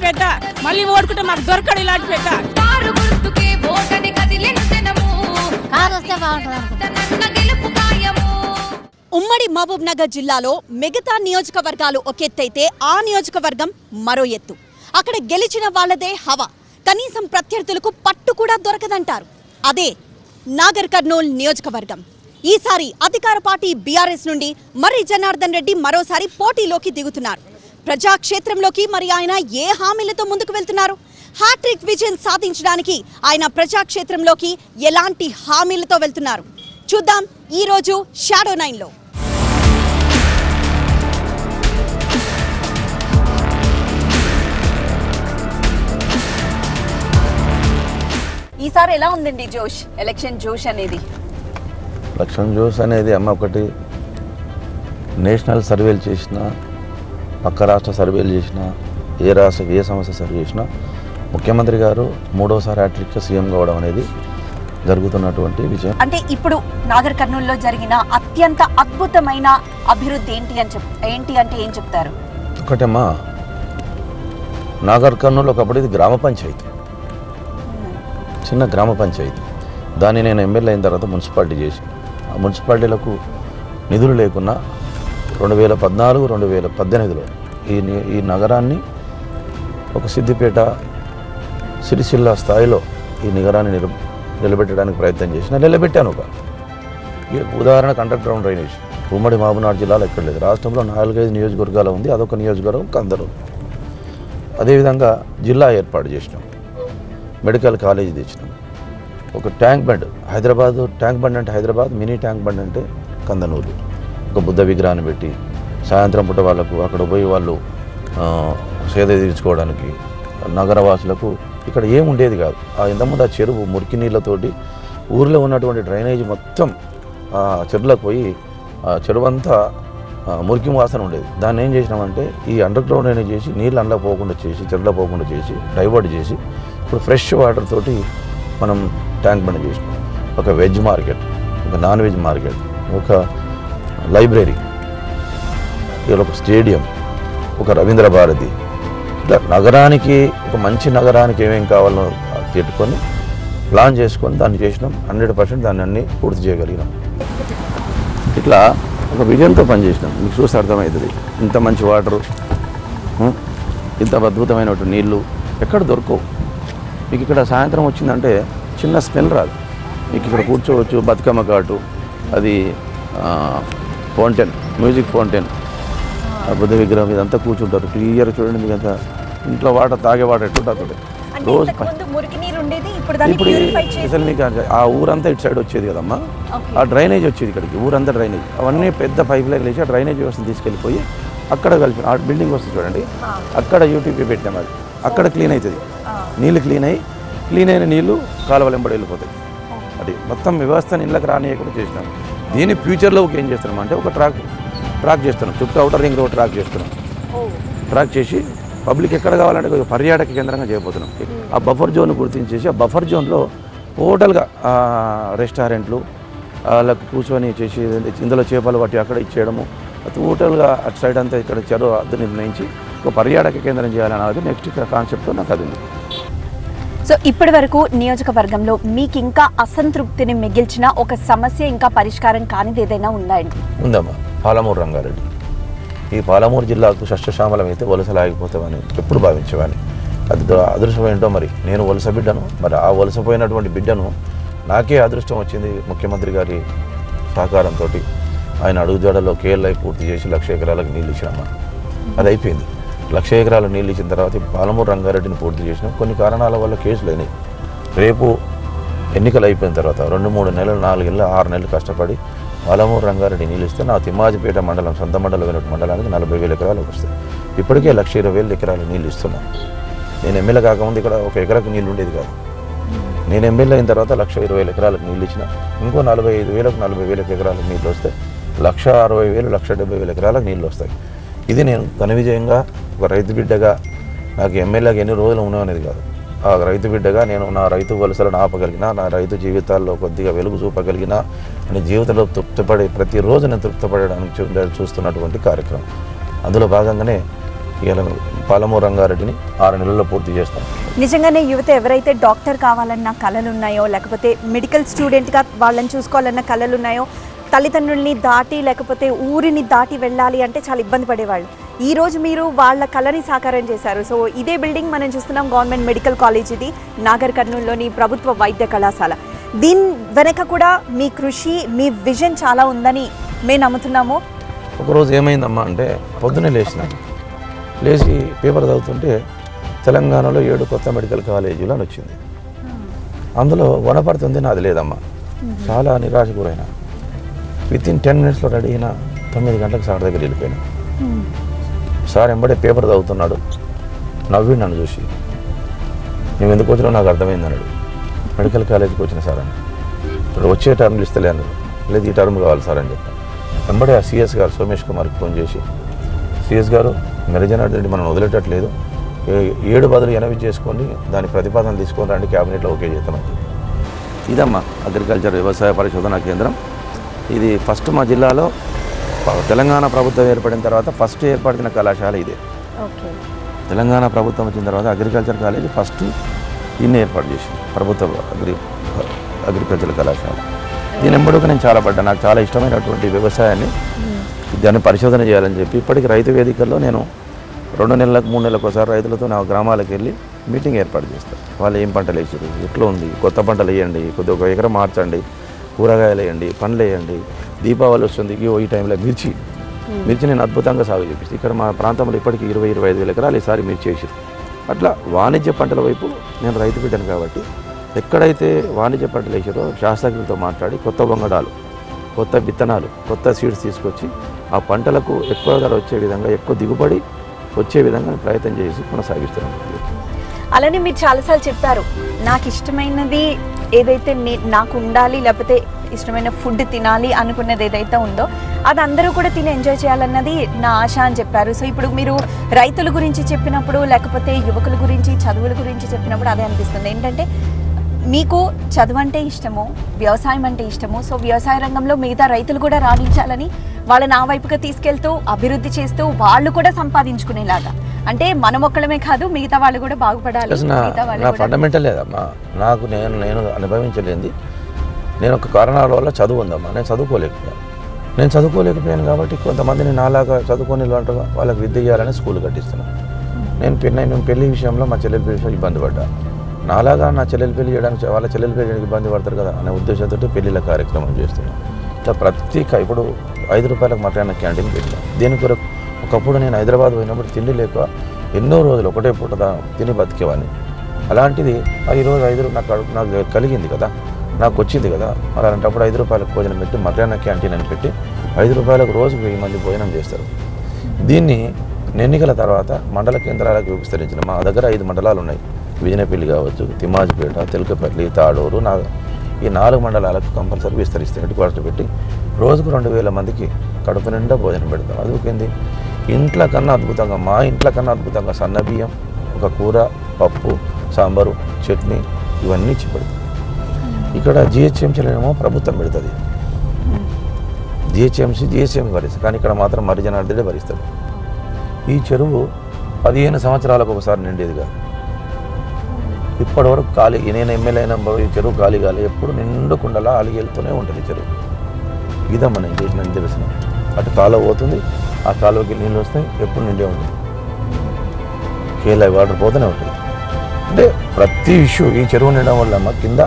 పెద్ద మళ్ళీ ఓడుకుంటే మాకు దొరకడు ఇలాంటి పెద్ద ఉమ్మడి మహబూబ్ నగర్ జిల్లాలో మిగతా నియోజకవర్గాలు ఒకెత్తైతే ఆ నియోజకవర్గం మరో ఎత్తు. అక్కడ గెలిచిన వాళ్ళదే హవా, కనీసం ప్రత్యర్థులకు పట్టు కూడా దొరకదంటారు. అదే నాగర్ కర్నూల్ నియోజకవర్గం. ఈసారి అధికార పార్టీ బీఆర్ఎస్ నుండి మర్రి జనార్దన్ రెడ్డి మరోసారి పోటీలోకి దిగుతున్నారు. ప్రజాక్షేత్రంలోకి మరి ఆయన ఏ హామీలతో ముందుకు వెళ్తున్నారు? హ్యాట్రిక్ విజయం సాధించడానికి ఆయన ప్రజాక్షేత్రంలోకి ఎలాంటి హామీలతో వెళ్తున్నారు చూద్దాం ఈ రోజు షాడో 9లో. ఈసారి ఎలా ఉందండి జోష్, ఎలక్షన్ జోష్ అనేది? ఎలక్షన్ జోష్ అనేది అమ్మ ఒకటి నేషనల్ సర్వేలు చేసినా, పక్క రాష్ట్ర సర్వేలు చేసినా, ఏ రాష్ట్ర ఏ సమస్య సర్వే చేసినా ముఖ్యమంత్రి గారు మూడోసారి హ్యాట్రిక్ సీఎం కావడం అనేది జరుగుతున్నటువంటి విజయం. అంటే ఇప్పుడు నాగర్ కర్నూలులో జరిగిన అత్యంత అద్భుతమైన అభివృద్ధి ఏంటి అంటే ఏం చెప్తారు? ఒకటమ్మా, నాగర్ కర్నూలు ఒకప్పుడు ఇది గ్రామ పంచాయతీ, చిన్న గ్రామ పంచాయతీ. దాన్ని నేను ఎమ్మెల్యే అయిన తర్వాత మున్సిపాలిటీ చేసి, ఆ మున్సిపాలిటీలకు నిధులు లేకున్నా 2014, 2018లో ఈ నగరాన్ని ఒక సిద్దిపేట, సిరిసిల్ల స్థాయిలో ఈ నగరాన్ని నిలబెట్టడానికి ప్రయత్నం చేసిన నిలబెట్టాను. ఒక ఉదాహరణకు అండర్ గ్రౌండ్ డ్రైనేజ్ ఉమ్మడి మహబూబ్నగర్ జిల్లాలో ఎక్కడ లేదు. రాష్ట్రంలో 4-5 నియోజకవర్గాలు ఉంది, అదొక నియోజకవర్గం కందరు. అదేవిధంగా జిల్లా ఏర్పాటు చేసినాం, మెడికల్ కాలేజీ తెచ్చినాం, ఒక tank bund Hyderabad, tank bund అంటే హైదరాబాద్, మినీ ట్యాంక్ బండ్ అంటే కందనూరు. ఒక బుద్ధ విగ్రహాన్ని పెట్టి సాయంత్రం పూట వాళ్ళకు అక్కడ పోయి వాళ్ళు సేద తీర్చుకోవడానికి నగరవాసులకు ఇక్కడ ఏముండేది కాదు. ఇంతకుముందు ఆ చెరువు మురికి నీళ్ళతోటి ఊరిలో ఉన్నటువంటి డ్రైనేజ్ మొత్తం చెరువులకు పోయి చెరువు అంతా మురికి వాసన ఉండేది. దాన్ని ఏం చేసినామంటే ఈ అండర్ గ్రౌండ్ డ్రైనేజ్ చేసి నీళ్ళు అందులో పోకుండా చేసి, చెరువులో పోకుండా చేసి, డైవర్ట్ చేసి ఇప్పుడు ఫ్రెష్ వాటర్ తోటి మనం ట్యాంక్ బండ్ చేసినాం. ఒక వెజ్ మార్కెట్, ఒక నాన్ వెజ్ మార్కెట్, ఒక లైబ్రరీ, ఒక స్టేడియం, ఒక రవీంద్ర భారతి. ఇట్లా నగరానికి, ఒక మంచి నగరానికి ఏమేం కావాలో పెట్టుకొని ప్లాన్ చేసుకొని దాన్ని చేసినాం. 100% దాన్ని అన్నీ పూర్తి చేయగలిగినాం. ఇట్లా ఒక విజయంతో పనిచేసినాం. మీకు చూస్తే అర్థమవుతుంది. ఇంత మంచి వాటరు, ఇంత అద్భుతమైనటువంటి నీళ్ళు ఎక్కడ దొరకవు. మీకు ఇక్కడ సాయంత్రం వచ్చిందంటే చిన్న స్మెల్ రాదు. మీకు ఇక్కడ కూర్చోవచ్చు, బతుకమ్మ ఘాటు, అది ఫౌంటైన్, మ్యూజిక్ ఫౌంటైన్, బుద్ధ విగ్రహం, ఇదంతా కూర్చుంటారు. క్లియర్ చూడండి. మీకు అంతా ఇంట్లో వాటర్, తాగే వాటర్ ఎట్టుంటుంది రోజు. ఇప్పుడు అసలు మీకు ఆ ఊరంతా ఇటు సైడ్ వచ్చేది కదమ్మా, ఆ డ్రైనేజ్ వచ్చేది ఇక్కడికి, ఊరంతా డ్రైనేజ్. అవన్నీ పెద్ద పైప్ లైన్ వేసి ఆ డ్రైనేజ్ వ్యవస్థను తీసుకెళ్ళిపోయి అక్కడ కలిపి ఆ బిల్డింగ్ వస్తుంది చూడండి, అక్కడ యూటీపీ పెట్టాము. అది అక్కడ క్లీన్ అవుతుంది, నీళ్ళు క్లీన్ అయిన నీళ్ళు కాలువలు వెంబడి వెళ్ళిపోతాయి. అది మొత్తం వ్యవస్థను ఇళ్ళకి రానియకుండా చేసినాం. దీని ఫ్యూచర్లో ఏం చేస్తున్నాం అంటే ఒక ట్రాక్ చేస్తున్నాం, చుట్టూ అవుటర్ రింగ్ రోడ్ ట్రాక్ చేస్తున్నాం. ట్రాక్ చేసి పబ్లిక్ ఎక్కడ కావాలంటే పర్యాటక కేంద్రంగా చేయబోతున్నాం. ఆ బఫర్ జోన్ గుర్తించేసి ఆ బఫర్ జోన్లో టోటల్గా రెస్టారెంట్లు వాళ్ళకు కూర్చొని చేసి, ఇందులో చేపలు పట్టి అక్కడ ఇచ్చేయడము, టోటల్గా అటు సైడ్ అంతా ఇక్కడ చెరువు అద్దె నిర్ణయించి ఒక పర్యాటక కేంద్రం చేయాలని అది నెక్స్ట్ కాన్సెప్ట్ నాకు అది ఉంది. సో ఇప్పటి వరకు నియోజకవర్గంలో మీకు ఇంకా అసంతృప్తిని మిగిల్చిన ఒక సమస్య, ఇంకా పరిష్కారం కానిది ఏదైనా ఉందా? ఉందమ్మా, పాలమూరు రంగారెడ్డి. ఈ పాలమూరు జిల్లాకు సస్యశ్యామలం అయితే వలసలాగిపోతామని ఎప్పుడు భావించేవాడిని. అది అదృష్టం ఏంటో మరి. నేను వలస బిడ్డను, మరి ఆ వలసపోయినటువంటి బిడ్డను నాకే అదృష్టం వచ్చింది. ముఖ్యమంత్రి గారి సహకారంతో ఆయన అడుగుజాడలో కేఎల్ఐ పూర్తి చేసి 1,00,000 ఎకరాలకు నీళ్ళు ఇచ్చినమ్మా. అది అయిపోయింది. 1,00,000 ఎకరాలకు నీళ్ళు ఇచ్చిన తర్వాత పాలమూరు రంగారెడ్డిని పూర్తి చేసినాం. కొన్ని కారణాల వల్ల కేసులు అయినాయి. రేపు ఎన్నికలు అయిపోయిన తర్వాత 2-3 నెలలు, 4 నెలలు, 6 నెలలు కష్టపడి పాలమూరు రంగారెడ్డి నీళ్ళు ఇస్తే నా తిమ్మాజిపేట మండలం, సొంత మండలానికి 40,000 ఎకరాలకు వస్తాయి. ఇప్పటికే 1,20,000 ఎకరాలు నీళ్ళు ఇస్తున్నాను. నేను ఎమ్మెల్యే కాకముందు ఇక్కడ ఒక ఎకరాకు నీళ్ళు ఉండేది కాదు. నేను ఎమ్మెల్యే అయిన తర్వాత 1,20,000 ఎకరాలకు నీళ్ళు ఇచ్చిన. ఇంకో 45,000, 40,000 ఎకరాలకు నీళ్ళు వస్తే 1,60,000, 1,70,000 ఎకరాలకు నీళ్ళు వస్తాయి. ఇది నేను ఘన విజయంగా ఒక రైతు బిడ్డగా, నాకు ఎమ్మెల్యేగా ఎన్ని రోజులు ఉన్నాయనేది కాదు, ఆ రైతు బిడ్డగా నేను నా రైతు వలసలను ఆపగలిగిన, నా రైతు జీవితాల్లో కొద్దిగా వెలుగు చూపగలిగిన అని జీవితంలో ప్రతిరోజు నేను తృప్తిపడడానికి చూస్తున్నటువంటి కార్యక్రమం. అందులో భాగంగానే ఇలా పాలమూరు రంగారెడ్డిని 6 నెలల్లో పూర్తి చేస్తాం. నిజంగానే యువత ఎవరైతే డాక్టర్ కావాలన్న కళలు ఉన్నాయో, లేకపోతే మెడికల్ స్టూడెంట్గా వాళ్ళని చూసుకోవాలన్న కళలు ఉన్నాయో, తల్లిదండ్రుల్ని దాటి లేకపోతే ఊరిని దాటి వెళ్ళాలి అంటే చాలా ఇబ్బంది పడేవాళ్ళు. ఈరోజు మీరు వాళ్ళ కళని సాకారం చేశారు. సో ఇదే బిల్డింగ్ మనం చూస్తున్నాం, గవర్నమెంట్ మెడికల్ కాలేజ్, ఇది నాగర్ కర్నూలులోని ప్రభుత్వ వైద్య కళాశాల. దీని వెనక కూడా మీ కృషి, మీ విజన్ చాలా ఉందని మేము నమ్ముతున్నాము. ఒకరోజు ఏమైందమ్మా అంటే పొద్దున్నే లేచి పేపర్ చదువుతుంటే తెలంగాణలో 7 కొత్త మెడికల్ కాలేజీలు అని వచ్చింది. అందులో వనపర్తి ఉంది, నాది లేదమ్మా. చాలా నిరాశ గురైన. వితిన్ 10 మినిట్స్లో రెడీ అయినా 9 గంటలకు సార్ దగ్గర వెళ్ళిపోయినా. సార్ ఎంబడే పేపర్ చదువుతున్నాడు, నవ్వి నన్ను చూసి, నువ్వు ఎందుకు వచ్చినావు నాకు అర్థమైంది అన్నాడు. మెడికల్ కాలేజీకి వచ్చిన సార్ అని. ఇప్పుడు వచ్చే టర్మ్లు ఇస్తలే అన్నాడు. లేదు ఈ టర్మ్ కావాలి సార్ అని చెప్పాను. వెంబడే ఆ సిఎస్ గారు సోమేష్ కుమార్కి ఫోన్ చేసి, సిఎస్ గారు మెరజనార్దన్ రెడ్డి మనం వదిలేటట్లేదు, 7 బదులు 8 చేసుకోండి, దాని ప్రతిపాదన తీసుకొని రండి, క్యాబినెట్లో ఓకే చేస్తామని. ఇదమ్మా అగ్రికల్చర్ వ్యవసాయ పరిశోధనా కేంద్రం. ఇది ఫస్ట్ మా జిల్లాలో తెలంగాణ ప్రభుత్వం ఏర్పడిన తర్వాత ఫస్ట్ ఏర్పడిన కళాశాల ఇదే. తెలంగాణ ప్రభుత్వం వచ్చిన తర్వాత అగ్రికల్చర్ కాలేజ్ ఫస్ట్ దీన్ని ఏర్పాటు చేసింది, ప్రభుత్వ అగ్రికల్చర్ కళాశాల. దీని ఎంబడుకు నేను చాలా పడ్డా. నాకు చాలా ఇష్టమైనటువంటి వ్యవసాయాన్ని, దాన్ని పరిశోధన చేయాలని చెప్పి ఇప్పటికి రైతు వేదికల్లో నేను 2 నెలలకు 3 నెలలకు ఒకసారి రైతులతో నా గ్రామాలకు వెళ్ళి మీటింగ్ ఏర్పాటు చేస్తాను. వాళ్ళు ఏం పంటలు వేసారు, ఎట్లా ఉంది, కొత్త పంటలు వేయండి, కొద్దిగా 1 ఎకరం మార్చండి, కూరగాయలు వేయండి, పండ్లు వేయండి, దీపావళి వస్తుంది, ఈ టైంలో మిర్చి నేను అద్భుతంగా సాగు చేపిస్తాను. ఇక్కడ మా ప్రాంతంలో ఇప్పటికీ 20-25 వేల ఎకరాలు ఈసారి మిర్చి వేసారు. అట్లా వాణిజ్య పంటల వైపు నేను రైతు బిడ్డను కాబట్టి ఎక్కడైతే వాణిజ్య పంటలు వేసారో శాస్త్రజ్ఞులతో మాట్లాడి కొత్త వంగడాలు, కొత్త విత్తనాలు, కొత్త సీడ్స్ తీసుకొచ్చి ఆ పంటలకు ఎక్కువ ధర వచ్చే విధంగా, ఎక్కువ దిగుబడి వచ్చే విధంగా ప్రయత్నం చేసి కొనసాగిస్తున్నాను. అలానే మీరు చాలాసార్లు చెప్పారు, నాకు ఇష్టమైనది ఏదైతే నాకు ఉండాలి, లేకపోతే ఇష్టమైన ఫుడ్ తినాలి అనుకున్నది ఏదైతే ఉందో అది అందరూ కూడా తిని ఎంజాయ్ చేయాలన్నది నా ఆశ అని చెప్పారు. సో ఇప్పుడు మీరు రైతుల గురించి చెప్పినప్పుడు, లేకపోతే యువకుల గురించి, చదువుల గురించి చెప్పినప్పుడు అదే అనిపిస్తుంది. ఏంటంటే మీకు చదువు అంటే ఇష్టము, వ్యవసాయం అంటే ఇష్టము. సో వ్యవసాయ రంగంలో మిగతా రైతులు కూడా రాణించాలని వాళ్ళని ఆ వైపుగా తీసుకెళ్తూ అభివృద్ధి చేస్తూ వాళ్ళు కూడా సంపాదించుకునేలాగా, అంటే మన ఒక్కడమే కాదు మిగతా వాళ్ళు కూడా బాగుపడాలి. నా ఫండమెంటల్ లేదమ్మా, నాకు నేను అనుభవించలేంది. నేను ఒక కారణాల వల్ల చదువు ఉందమ్మా, నేను చదువుకోలేకపోయాను కాబట్టి కొంతమందిని నాలాగా చదువుకొని వాళ్ళకి విద్య చేయాలని స్కూల్ కట్టిస్తున్నాను. నేను పెళ్లి విషయంలో మా చెల్లెలి విషయంలో ఇబ్బంది పడ్డా. నాలాగా నా చెల్లెలు పెళ్లి చేయడానికి, వాళ్ళ చెల్లెలు పెళ్లి చేయడానికి ఇబ్బంది పడతారు కదా అనే ఉద్దేశంతో పెళ్లిళ్ళ కార్యక్రమం చేస్తున్నాను. ఇట్లా ఇప్పుడు 5 రూపాయలకు మధ్యాహ్నం క్యాంటీన్ పెట్టాను. దీని కొరకు ఒకప్పుడు నేను హైదరాబాద్ పోయినప్పుడు తిండి లేక ఎన్నో రోజులు ఒకటే పూట తిని బతికేవాడిని. అలాంటిది ఈరోజు నాకు కలిగింది కదా, నాకు వచ్చింది కదా. మరి అలాంటప్పుడు 5 రూపాయలకు భోజనం పెట్టి మధ్యాహ్నం క్యాంటీన్ అని పెట్టి 5 రూపాయలకు రోజు 1000 మంది భోజనం చేస్తారు. దీన్ని ఎన్నికల తర్వాత మండల కేంద్రాలకు విస్తరించిన, మా దగ్గర 5 మండలాలు ఉన్నాయి. విజయనపల్లి కావచ్చు, తిమ్మాజిపేట, తెలకపల్లి, తాడూరు, ఈ 4 మండలాలకు కంపల్సరీ విస్తరిస్తే హెడ్ క్వార్టర్ పెట్టి రోజుకు 2000 మందికి కడుపు నిండా భోజనం పెడతాం. అది ఒకేంది ఇంట్లో కన్నా అద్భుతంగా, మా ఇంట్లో కన్నా అద్భుతంగా సన్న బియ్యం, ఒక కూర, పప్పు, సాంబారు, చట్నీ ఇవన్నీ ఇచ్చి పెడతాం. ఇక్కడ జిహెచ్ఎంసీలో ప్రభుత్వం పెడుతుంది, జిహెచ్ఎంసీ భరిస్తుంది, కానీ ఇక్కడ మాత్రం మరిజనార్దుడే భరిస్తాడు. ఈ చెరువు 15 సంవత్సరాలకు ఒకసారి నిండేది కాదు. ఇప్పటివరకు ఖాళీ, నేను ఎమ్మెల్యే అయినప్పుడు ఈ చెరువు ఖాళీ కాలే, ఎప్పుడు నిండుకుండలా అలిగి వెళ్తూనే ఉంటుంది చెరువు. ఇదమ్మా నేను చేసిన తెలిసిన. అటు కాలువ పోతుంది, ఆ కాలువకి నీళ్ళు వస్తాయి, ఎప్పుడు నిండే ఉంటుంది. కేఎల్ఐ వాటర్ పోతూనే ఉంటుంది. అంటే ప్రతి ఇష్యూ ఈ చెరువు నిండడం వల్ల అమ్మ కింద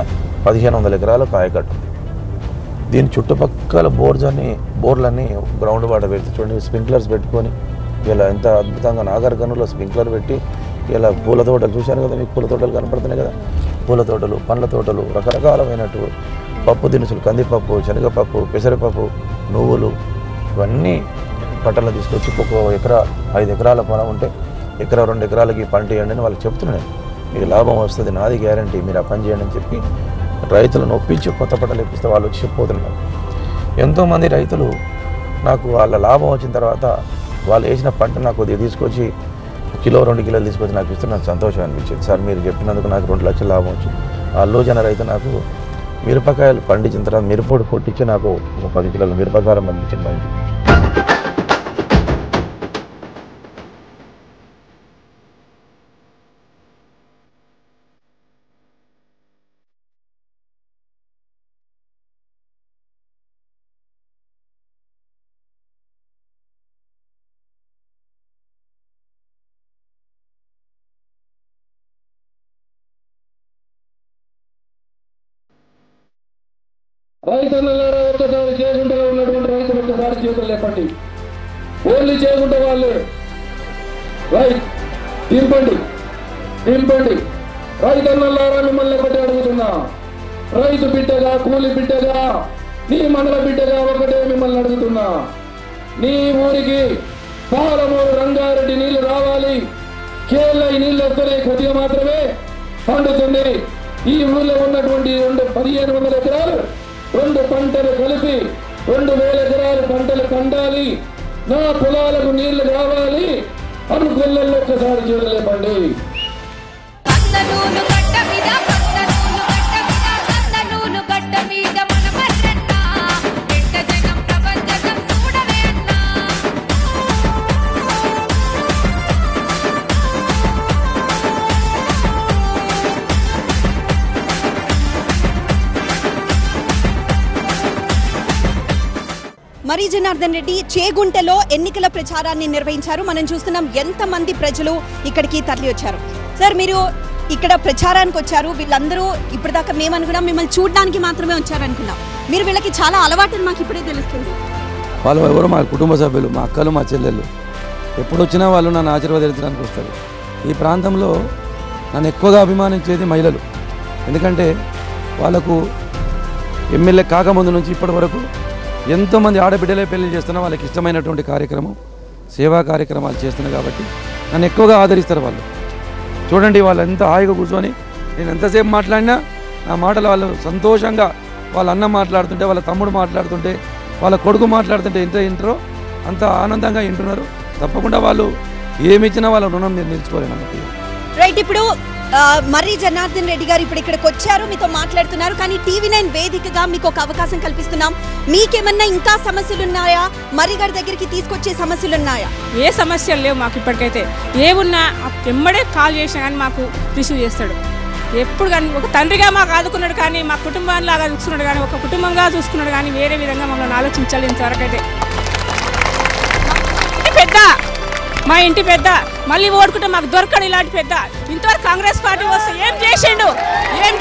1500 ఎకరాల కాయకట్టు ఉంది. దీని చుట్టుపక్కల బోర్లన్నీ గ్రౌండ్ వాటర్ పెట్టి చూడండి, స్ప్రింక్లర్స్ పెట్టుకొని ఇలా ఎంత అద్భుతంగా నాగర్ కర్నూలులో స్ప్రింక్లర్ పెట్టి ఇలా పూల తోటలు చూశాను కదా, మీకు పూల తోటలు కనపడుతున్నాయి కదా, పూల తోటలు, పండ్ల తోటలు, రకరకాలమైనటు పప్పు దినుసులు, కందిపప్పు, శనగపప్పు, పెసరపప్పు, నువ్వులు, ఇవన్నీ పంటలు తీసుకొచ్చి ఒక 5 ఎకరాల పొలం ఉంటే 1-2 ఎకరాలకి పంట వేయండి అని వాళ్ళకి చెప్తున్నాను. మీకు లాభం వస్తుంది, నాది గ్యారంటీ, మీరు ఆ పని చేయండి అని చెప్పి రైతులను ఒప్పించి కొత్త పంటలు ఇప్పిస్తే వాళ్ళు వచ్చి చెప్పిపోతున్నారు. ఎంతోమంది రైతులు నాకు వాళ్ళ లాభం వచ్చిన తర్వాత వాళ్ళు వేసిన పంట నాకు కొద్దిగా తీసుకొచ్చి 1-2 కిలోలు తీసుకొచ్చి నాకు ఇస్తే నాకు సంతోషం అనిపించింది. సార్ మీరు చెప్పినందుకు నాకు 2 లక్షల లాభం వచ్చింది. ఆ లోజన రైతు నాకు మిరపకాయలు పండించిన తర్వాత మిరపొడి కొట్టించి నాకు ఒక 10 కిలోల మిరపకాయలు పండించింది. రైతన్నలారా ఒక్కసారి చేయకుండా ఉన్నటువంటి రైతులు ఒక్కసారి చేతులు లేపండి. ఓన్లీ చేయకుండా వాళ్ళు రైట్ దింపండి. రైతన్నలారా మిమ్మల్ని ఒకటే అడుగుతున్నా, రైతు బిడ్డగా కూలి బిడ్డగా నీ మండల బిడ్డగా ఒకటే మిమ్మల్ని అడుగుతున్నా, నీ ఊరికి పాలమూరు రంగారెడ్డి నీళ్లు రావాలి. కేరళ నీళ్లు వస్తున్నాయి, కొద్దిగా మాత్రమే పండుతుంది. ఈ ఊళ్ళో ఉన్నటువంటి 1500 ఎకరాలు 2 పంటలు కలిపి 2000 ఎకరాలు పంటలు పండాలి. నా పొలాలకు నీళ్లు కావాలి. అనుకుల్లో ఒక్కసారి చేయలేపండి. మరి జనార్దన్ రెడ్డి చేగుంటలో ఎన్నికల ప్రచారాన్ని నిర్వహించారు. మనం చూస్తున్నాం ఎంతమంది ప్రజలు ఇక్కడికి తరలి వచ్చారు. సార్, మీరు ఇక్కడ ప్రచారానికి వచ్చారు. వీళ్ళందరూ ఇప్పటిదాకా మేము అనుకున్నాం మిమ్మల్ని చూడడానికి మాత్రమే వచ్చారనుకున్నాం. మీరు వీళ్ళకి చాలా అలవాటు మాకు ఇప్పుడే తెలుస్తుంది. వాళ్ళు ఎవరు మా కుటుంబ సభ్యులు, మా అక్కలు, మా చెల్లెళ్ళు. ఎప్పుడు వచ్చినా వాళ్ళు నన్ను ఆశీర్వదించడానికి వస్తారు. ఈ ప్రాంతంలో నన్ను ఎక్కువగా అభిమానించేది మహిళలు. ఎందుకంటే వాళ్ళకు ఎమ్మెల్యే కాకముందు నుంచి ఇప్పటి వరకు ఎంతోమంది ఆడబిడ్డలే పెళ్లి చేస్తున్నా వాళ్ళకి ఇష్టమైనటువంటి కార్యక్రమం, సేవా కార్యక్రమాలు చేస్తున్నారు కాబట్టి నన్ను ఎక్కువగా ఆదరిస్తారు వాళ్ళు. చూడండి, వాళ్ళు ఎంత హాయిగా కూర్చొని నేను ఎంతసేపు మాట్లాడినా నా మాటలు వాళ్ళు సంతోషంగా, వాళ్ళ అన్న మాట్లాడుతుంటే, వాళ్ళ తమ్ముడు మాట్లాడుతుంటే, వాళ్ళ కొడుకు మాట్లాడుతుంటే ఎంత వింటారో అంత ఆనందంగా వింటున్నారు. తప్పకుండా వాళ్ళు ఏమిచ్చినా వాళ్ళ రుణం నేను నిలుచుకోలేను అన్నట్టు. రైట్, ఇప్పుడు మర్రి జనార్దన్ రెడ్డి గారు ఇప్పుడు ఇక్కడికి వచ్చారు, మీతో మాట్లాడుతున్నారు. కానీ టీవీ9 వేదికగా మీకు ఒక అవకాశం కల్పిస్తున్నాం. మీకేమన్నా ఇంకా సమస్యలు ఉన్నాయా? మర్రి గారి దగ్గరికి తీసుకొచ్చే సమస్యలు ఉన్నాయా? ఏ సమస్యలు లేవు మాకు ఇప్పటికైతే. ఏమున్నా ఎమ్మడే కాల్ చేసినా కానీ మాకు రిసీవ్ చేస్తాడు. ఎప్పుడు కానీ ఒక తండ్రిగా మాకు ఆదుకున్నాడు, కానీ మా కుటుంబాన్లాగా చూసుకున్నాడు, కానీ ఒక కుటుంబంగా చూసుకున్నాడు, కానీ వేరే విధంగా మమ్మల్ని ఆలోచించాలి ఇంతవరకైతే. పెద్ద మా ఇంటి పెద్ద మళ్ళీ ఓడుకుంటే మాకు దొరకడు ఇలాంటి పెద్ద. ఇంతవరకు కాంగ్రెస్ పార్టీ వస్తే ఏం చేసిండు? ఏం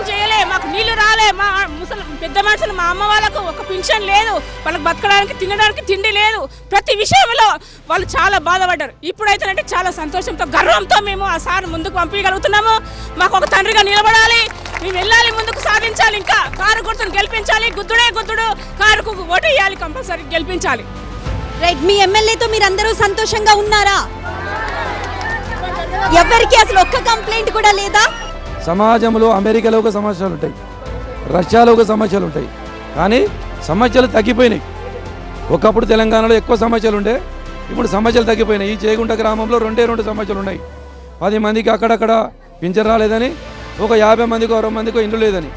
చేయలే. మాకు నీళ్లు రాలే. మా ముసలి పెద్ద మనుషులు, మా అమ్మ వాళ్ళకు ఒక పింఛన్ లేదు, వాళ్ళకి బతకడానికి తినడానికి తిండి లేదు. ప్రతి విషయంలో వాళ్ళు చాలా బాధపడ్డారు. ఇప్పుడైతేనంటే చాలా సంతోషంతో గర్వంతో మేము ఆ సార్ ముందుకు పంపించగలుగుతున్నాము. మాకు ఒక తండ్రిగా నిలబడాలి, మేము వెళ్ళాలి, ముందుకు సాధించాలి. ఇంకా కారు గుర్తును గెలిపించాలి. గుద్దుడు కారుకు ఓటు వేయాలి, కంపల్సరీ గెలిపించాలి. రైట్, మీ ఎమ్మెల్యేతో మీరందరూ సంతోషంగా ఉన్నారా? ఎవరికి అసలు ఒక్క కంప్లైంట్ కూడా లేదా? సమాజంలో అమెరికాలో ఒక సమస్యలు ఉంటాయి, రష్యాలో ఒక సమస్యలు ఉంటాయి, కానీ సమస్యలు తగ్గిపోయినాయి. ఒకప్పుడు తెలంగాణలో ఎక్కువ సమస్యలు ఉండే, ఇప్పుడు సమస్యలు తగ్గిపోయినాయి. ఈ చేగుంట గ్రామంలో 2 సమస్యలు ఉన్నాయి. 10 మందికి అక్కడక్కడ పింఛన్ రాలేదని, ఒక 50 మందికో 60 మందికో ఇల్లు లేదని.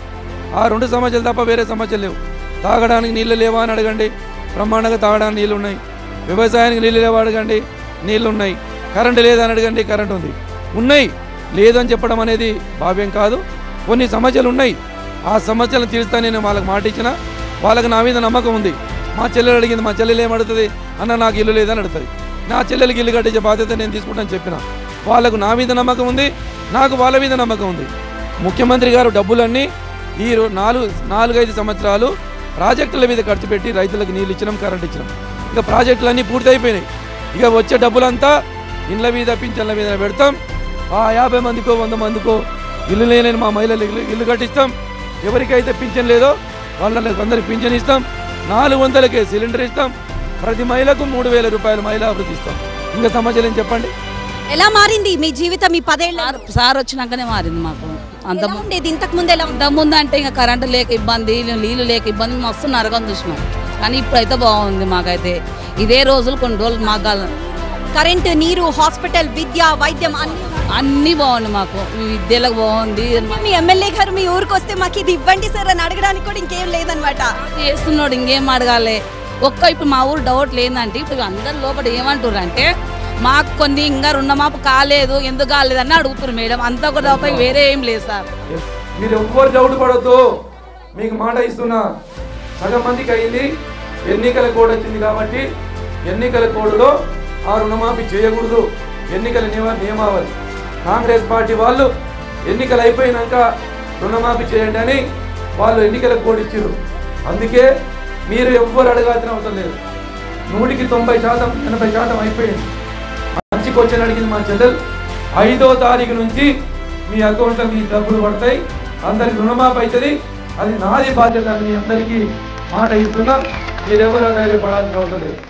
ఆ 2 సమస్యలు తప్ప వేరే సమస్యలు లేవు. తాగడానికి నీళ్ళు లేవా అని అడగండి, బ్రహ్మాండంగా తాగడానికి నీళ్ళు ఉన్నాయి. వ్యవసాయానికి నీళ్ళు లేవా అడగండి, నీళ్ళు ఉన్నాయి. కరెంటు లేదని అడగండి, కరెంటు ఉంది. ఉన్నాయి, లేదని చెప్పడం అనేది భావ్యం కాదు. కొన్ని సమస్యలు ఉన్నాయి, ఆ సమస్యలను తీరుస్తా నేను వాళ్ళకి మాట ఇచ్చిన. వాళ్ళకి నా మీద నమ్మకం ఉంది. మా చెల్లెలు అడిగింది, మా చెల్లెలు ఏమడుతుంది అన్న, నాకు ఇల్లు లేదని అడుగుతుంది. నా చెల్లెలకి ఇల్లు కట్టించే బాధ్యత నేను తీసుకుంటాను చెప్పిన. వాళ్ళకు నా మీద నమ్మకం ఉంది, నాకు వాళ్ళ మీద నమ్మకం ఉంది. ముఖ్యమంత్రి గారు డబ్బులన్నీ ఈ 4-5 సంవత్సరాలు ప్రాజెక్టుల మీద ఖర్చు పెట్టి రైతులకు నీళ్ళు ఇచ్చినాం, కరెంట్ ఇచ్చినాం. ఇక ప్రాజెక్టులన్నీ పూర్తి అయిపోయినాయి. ఇక వచ్చే డబ్బులంతా ఇండ్ల మీద, పింఛన్ల మీద పెడతాం. ఆ 50 మందికో 100 మందికో ఇల్లు లేని మా మహిళలు ఇల్లు కట్టిస్తాం. ఎవరికైతే పింఛన్ లేదో వాళ్ళకి అందరికి పింఛన్ ఇస్తాం. 400కే సిలిండర్ ఇస్తాం. ప్రతి మహిళకు 3000 రూపాయలు మహిళా అభివృద్ధి ఇస్తాం. ఇంకా సమస్యలు ఏం చెప్పండి? ఎలా మారింది మీ జీవితం ఈ 10 ఏళ్ళ? సార్ వచ్చినాకనే మారింది మాకు. అంత ఉండేది ఇంతకు ముందు ఎలా? ఇంతకుముందు అంటే ఇంకా కరెంటు లేక ఇబ్బంది, నీళ్ళు లేక ఇబ్బంది, మస్తు నరకం చూసినాం. కానీ ఇప్పుడైతే బాగుంది మాకైతే. ఇదే రోజులు కొన్ని రోజులు మాకు కరెంటు, నీరు, హాస్పిటల్, విద్య, వైద్యం అన్నీ బాగుంది. మాకు విద్యలకు బాగుంది. మీ ఎమ్మెల్యే గారు మీ ఊరికి వస్తే మాకు ఇది ఇవ్వండి సార్ అని అడగడానికి కూడా ఇంకేం లేదనమాట. చేస్తున్నాడు, ఇంకేం అడగాలి. ఇప్పుడు మా ఊరు డౌట్ లేదంటే, ఇప్పుడు అందరు లోపల ఏమంటారు అంటే, మాకు కొన్ని ఇంకా రుణమాపు కాలేదు, ఎందుకు కాలేదని అడుగుతున్నారు మేడం. అంతా కూడా తప్ప వేరే ఏం లేదు సార్. మీరు ఎవ్వరు డౌట్ పడద్దు, మీకు మాట ఇస్తున్నా. సగం మందికి అయింది, ఎన్నికల కోడ్ వచ్చింది కాబట్టి ఎన్నికల కోడ్లో ఆ రుణమాఫీ చేయకూడదు. ఎన్నికల నియమావళి కాంగ్రెస్ పార్టీ వాళ్ళు ఎన్నికలు అయిపోయినాక రుణమాఫీ చేయండి అని వాళ్ళు ఎన్నికల కోడ్ ఇచ్చారు. అందుకే మీరు ఎవ్వరు అడగాల్సిన అవసరం లేదు. 100కి 90%, 80% అయిపోయింది. మంచికి వచ్చి అడిగింది మా చెల్లెలు. 5వ తారీఖు నుంచి మీ అకౌంట్లో మీ డబ్బులు పడతాయి, అందరికి రుణమాఫీ అవుతుంది. అది నాది బాధ్యత. మీ అందరికీ మాట ఇస్తున్నా, మీరెవరు ధైర్యపడాల్సిన అవసరం లేదు.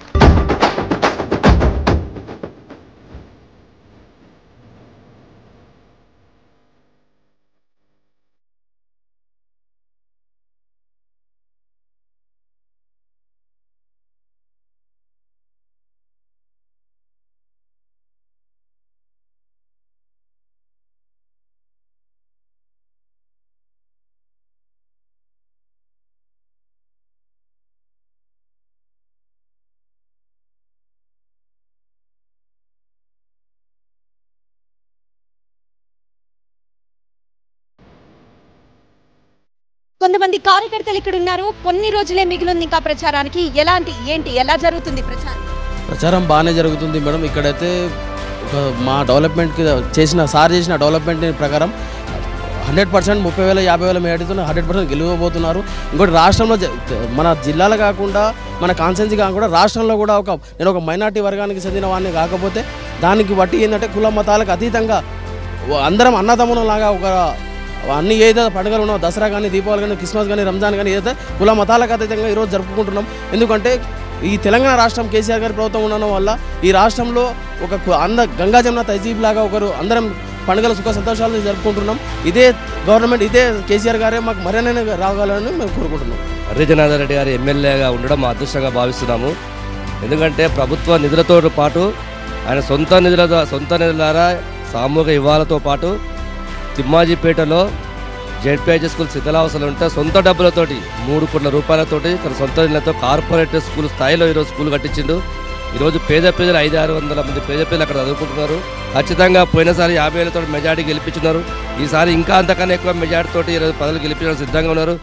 కొంతమంది కార్యకర్తలు ఇక్కడ ఉన్నారు. కొన్ని రోజులే మిగిలింది ఇంకా ప్రచారానికి. ఎలా జరుగుతుంది ప్రచారం? బాగానే జరుగుతుంది మేడం. ఇక్కడైతే మా డెవలప్మెంట్కి సార్ చేసిన డెవలప్మెంట్ ప్రకారం 100% 30,000 50,000 మేడతో 100% గెలవబోతున్నారు. ఇంకోటి రాష్ట్రంలో మన జిల్లాలో కాకుండా మన కాన్స్టిట్యున్సీ కాకుండా రాష్ట్రంలో కూడా నేను ఒక మైనార్టీ వర్గానికి చెందిన వాడిని కాకపోతే దానికి బట్టి ఏంటంటే కుల మతాలకు అతీతంగా అందరం అన్నదమ్ములంలాగా అన్ని ఏదైతే పండుగలు ఉన్నాయో, దసరా కానీ, దీపావళి కానీ, క్రిస్మస్ కానీ, రంజాన్ కానీ, ఏదైతే కుల మతాలకు అతీతంగా ఈరోజు జరుపుకుంటున్నాం. ఎందుకంటే ఈ తెలంగాణ రాష్ట్రం కేసీఆర్ గారి ప్రభుత్వం ఉండడం వల్ల ఈ రాష్ట్రంలో గంగా జమున తహజీబ్ లాగా అందరం పండుగల సుఖ సంతోషాలు జరుపుకుంటున్నాం. ఇదే గవర్నమెంట్, ఇదే కేసీఆర్ గారే మాకు మరిన్ని రావాలని మేము కోరుకుంటున్నాం. మర్రి జనార్దన్ రెడ్డి గారు ఎమ్మెల్యేగా ఉండడం మా అదృష్టంగా భావిస్తున్నాము. ఎందుకంటే ప్రభుత్వ నిధులతో పాటు ఆయన సొంత నిధుల ద్వారా సామూహిక వివాహాలతో పాటు తిమ్మాజీపేటలో జెడ్పీఐజీ స్కూల్ శిథిలావస్థలు ఉంటే సొంత డబ్బులతోటి 3 కోట్ల రూపాయలతోటి తన సొంత నిధులతో కార్పొరేట్ స్కూల్ స్థాయిలో ఈరోజు స్కూల్ కట్టించిండు. ఈరోజు పేద ప్రజలు 500-600 మంది పేద ప్రజలు అక్కడ చదువుకుంటున్నారు. ఖచ్చితంగా పోయినసారి 50,000తో మెజార్టీ గెలిపించున్నారు. ఈసారి ఇంకా అంతకన్నా ఎక్కువ మెజార్టీ తోటి ఈరోజు ప్రజలు గెలిపించడం సిద్ధంగా ఉన్నారు.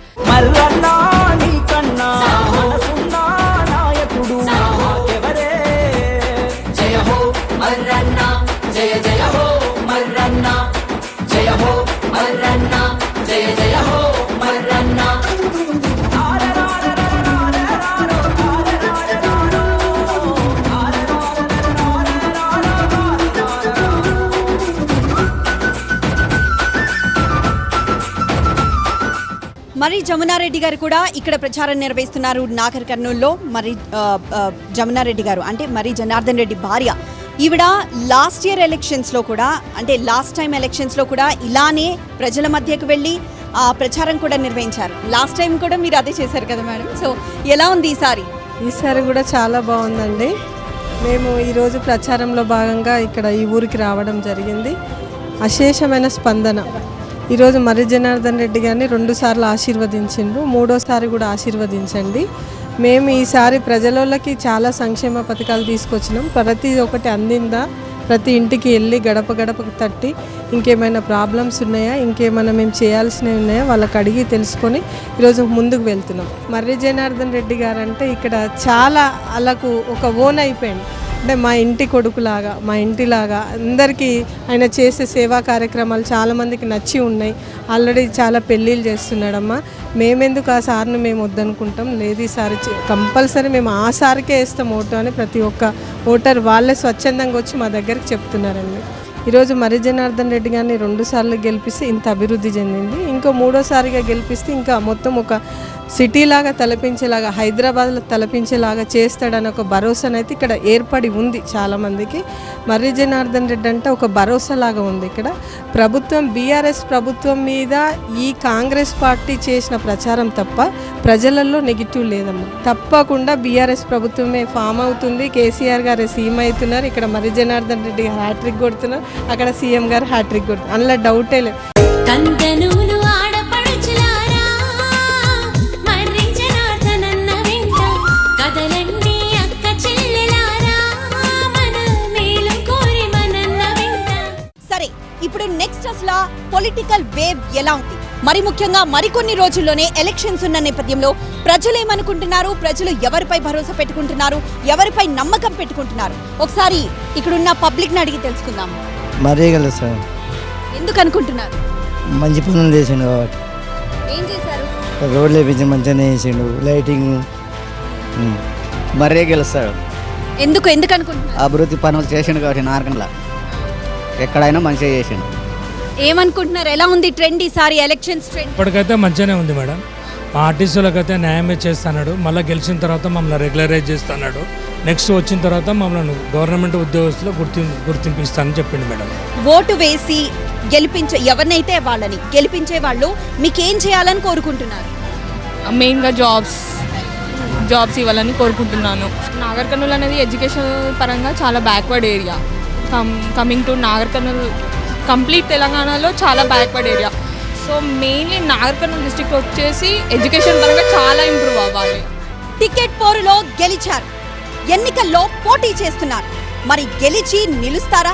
మరి జమునారెడ్డి గారు కూడా ఇక్కడ ప్రచారం నిర్వహిస్తున్నారు నాగర్ కర్నూలులో. మరి జమునారెడ్డి గారు అంటే మరి జనార్దన్ రెడ్డి భార్య. ఈవిడ లాస్ట్ టైం ఎలక్షన్స్లో కూడా ఇలానే ప్రజల మధ్యకు వెళ్ళి ప్రచారం కూడా నిర్వహించారు. లాస్ట్ టైం కూడా మీరు అదే చేశారు కదా మేడం. సో ఎలా ఉంది ఈసారి? ఈసారి కూడా చాలా బాగుందండి. మేము ఈరోజు ప్రచారంలో భాగంగా ఇక్కడ ఈ ఊరికి రావడం జరిగింది. అశేషమైన స్పందన. ఈరోజు మర్రి జనార్దన్ రెడ్డి గారిని 2 సార్లు ఆశీర్వదించిండ్రు, 3వసారి కూడా ఆశీర్వదించండి. మేము ఈసారి ప్రజలకి చాలా సంక్షేమ పథకాలు తీసుకొచ్చినాం. ప్రతి ఒక్కటి అందిందా, ప్రతి ఇంటికి వెళ్ళి గడప గడపకు తట్టి ఇంకేమైనా ప్రాబ్లమ్స్ ఉన్నాయా, ఇంకేమైనా మేము చేయాల్సినవి ఉన్నాయా వాళ్ళకి అడిగి తెలుసుకొని ఈరోజు ముందుకు వెళ్తున్నాం. మర్రి జనార్దన్ రెడ్డి గారు అంటే ఇక్కడ చాలా వాళ్ళకు ఒక ఓన్ అయిపోయింది. అంటే మా ఇంటి కొడుకులాగా, మా ఇంటిలాగా అందరికీ ఆయన చేసే సేవా కార్యక్రమాలు చాలామందికి నచ్చి ఉన్నాయి. ఆల్రెడీ చాలా పెళ్ళిళ్ళు చేస్తున్నాడమ్మా. మేమెందుకు ఆ సార్ను మేము వద్దనుకుంటాం. లేదు, ఈసారి కంపల్సరీ మేము ఆ సార్కే వేస్తాం ఓటు అని ప్రతి ఒక్క ఓటర్ వాళ్ళే స్వచ్ఛందంగా వచ్చి మా దగ్గరికి చెప్తున్నారండి. ఈరోజు మర్రి జనార్దన్ రెడ్డి గారిని 2 సార్లు గెలిపిస్తే ఇంత అభివృద్ధి చెందింది. ఇంకో 3వసారిగా గెలిపిస్తే ఇంకా మొత్తం ఒక సిటీలాగా తలపించేలాగా, హైదరాబాద్లో తలపించేలాగా చేస్తాడని ఒక భరోసానైతే ఇక్కడ ఏర్పడి ఉంది చాలామందికి. మర్రి జనార్దన్ రెడ్డి అంటే ఒక భరోసాలాగా ఉంది. ఇక్కడ ప్రభుత్వం బీఆర్ఎస్ ప్రభుత్వం మీద ఈ కాంగ్రెస్ పార్టీ చేసిన ప్రచారం తప్ప ప్రజలలో నెగిటివ్ లేదమ్మా. తప్పకుండా బీఆర్ఎస్ ప్రభుత్వమే ఫామ్ అవుతుంది. కేసీఆర్ గారు సీఎం అవుతున్నారు. ఇక్కడ మర్రి జనార్దన్ రెడ్డి గారు హ్యాట్రిక్ కొడుతున్నారు, అక్కడ సీఎం గారు హ్యాట్రిక్ కొడుతున్నారు. అందులో డౌటే లేదు. ఇప్పుడు నెక్స్ట్ అసలు పొలిటికల్ వేవ్ ఎలా ఉంది? మరి ముఖ్యంగా మరికొన్ని రోజుల్లోనే ఎలక్షన్స్ ఉన్న నేపథ్యంలో ప్రజలు ఏమనుకుంటున్నారు, ప్రజలు ఎవరిపై భరోసా పెట్టుకుంటున్నారు, ఎవరిపై నమ్మకం పెట్టుకుంటున్నారు, ఒకసారి ఇక్కడున్న పబ్లిక్ని అడిగి తెలుసుకుందాం. మరే కదా సార్. ఎందుకు అనుకుంటున్నారు? మంచి పనులు చేసిండు కాబట్టి. ఏం చేశారు? రోడ్లు వేపించి మంచిగానే చేసిండు, లైటింగ్. మర్రే గెలుస్తాడు. ఎందుకు అనుకుంటున్నారు? అభివృద్ధి పనులు చేసిండు కాబట్టి నార్కంలా ఎక్కడైనా మంచిగా చేసిండు. ఏమనుకుంటున్నారు? ఎలా ఉంది ట్రెండ్ ఈసారి ఎలక్షన్స్ ట్రెండ్? ఇప్పటికైతే మంచిగానే ఉంది మేడం. మా ఆర్టిస్టులకైతే న్యాయమే చేస్తున్నాడు. మళ్ళీ గెలిచిన తర్వాత మమ్మల్ని రెగ్యులరైజ్ చేస్తున్నాడు. నెక్స్ట్ వచ్చిన తర్వాత మమ్మల్ని గవర్నమెంట్ ఉద్యోగస్తులు గుర్తింపిస్తానని చెప్పిండు మేడం. ఓటు వేసి ఎవరినైతే వాళ్ళని గెలిపించే వాళ్ళు మీకేం చేయాలని కోరుకుంటున్నారు? మెయిన్గా జాబ్స్ ఇవ్వాలని కోరుకుంటున్నాను. నాగర్ కర్నూల్ అనేది ఎడ్యుకేషన్ పరంగా చాలా backward area. Coming to Nagar Kurnool complete తెలంగాణలో చాలా backward area. So mainly Nagar Kurnool district వచ్చేసి ఎడ్యుకేషన్ పరంగా చాలా ఇంప్రూవ్ అవ్వాలి. టికెట్ పోరులో గెలిచారు, ఎన్నికల్లో పోటీ చేస్తున్నారు. మరి గెలిచి నిలుస్తారా?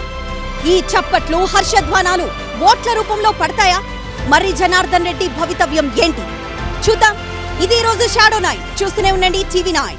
ఈ చప్పట్లు హర్షధ్వానాలు ఓట్ల రూపంలో పడతాయా? మర్రి జనార్దన్ రెడ్డి భవితవ్యం ఏంటి చూద్దాం. ఇది రోజు షాడో 9. చూస్తూనే ఉండండి TV9.